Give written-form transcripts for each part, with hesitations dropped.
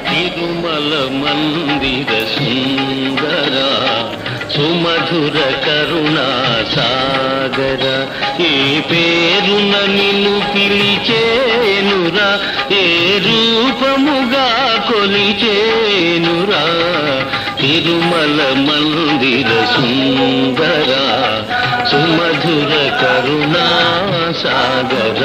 తిరుమల మందిర సుందర సుమధుర కరుణా సాగర, ఏ పేరున నిన్ను పిలిచేనురా, ఏ రూపముగా కొలిచేనురా. తిరుమల మందిర సుందర సుమధుర కరుణా సాగర.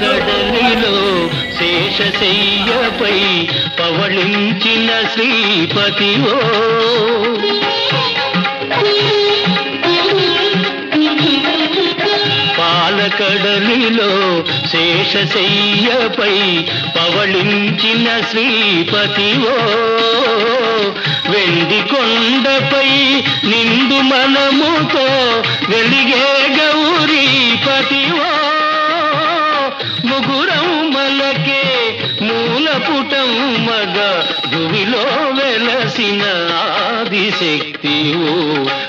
కడలిలో శేషశయ్యపై పవళించిన శ్రీపతివో, పాలకడలిలో శేషశయ్యపై పవళించిన శ్రీపతివో, వెండి కొండపై నిండు మనముతో వెలిగే గౌరీపతివో, ముగురం మలకే మూలపుటం మగ భూమిలో వెలసిన ఆదిశక్తివో.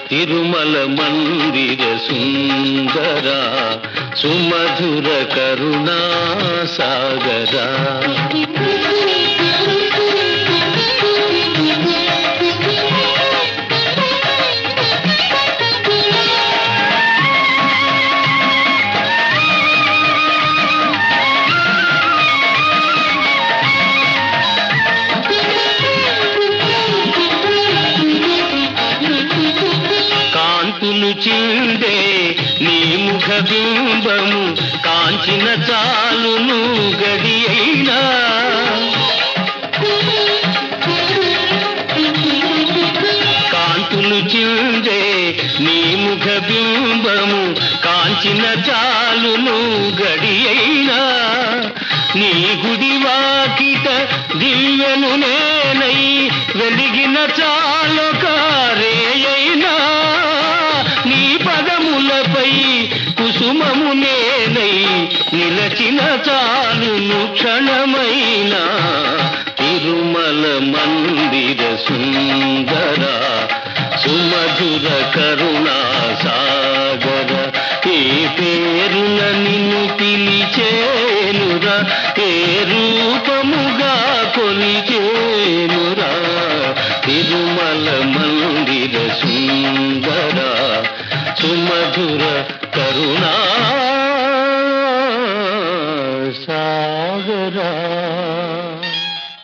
తిరుమల మందిర సుందర సుమధుర కరుణా సాగర. కాంతులు చిందే నీ ముఖ బింబము కాంచిన చాలును గడి అయినా, కాంతులు చిందే నీ ముఖ బింబము కాంచిన చాలును గడి అయినా, నీ గుడి వాకిట దివ్యను నేనై వెలిగిన చాలొక రేయైనా, నీ పదములపై కుసుమము నేనై నిలచిన చాలును క్షణమైనా. తిరుమల మందిర సుందర సుమధుర కరుణా సాగర, ఏ పేరున నిన్ను పిలిచేనురా, ఏ రూపముగా కొలిచేనురా. తిరుమల మందిర సుందర సుమధుర కరుణా సాగర.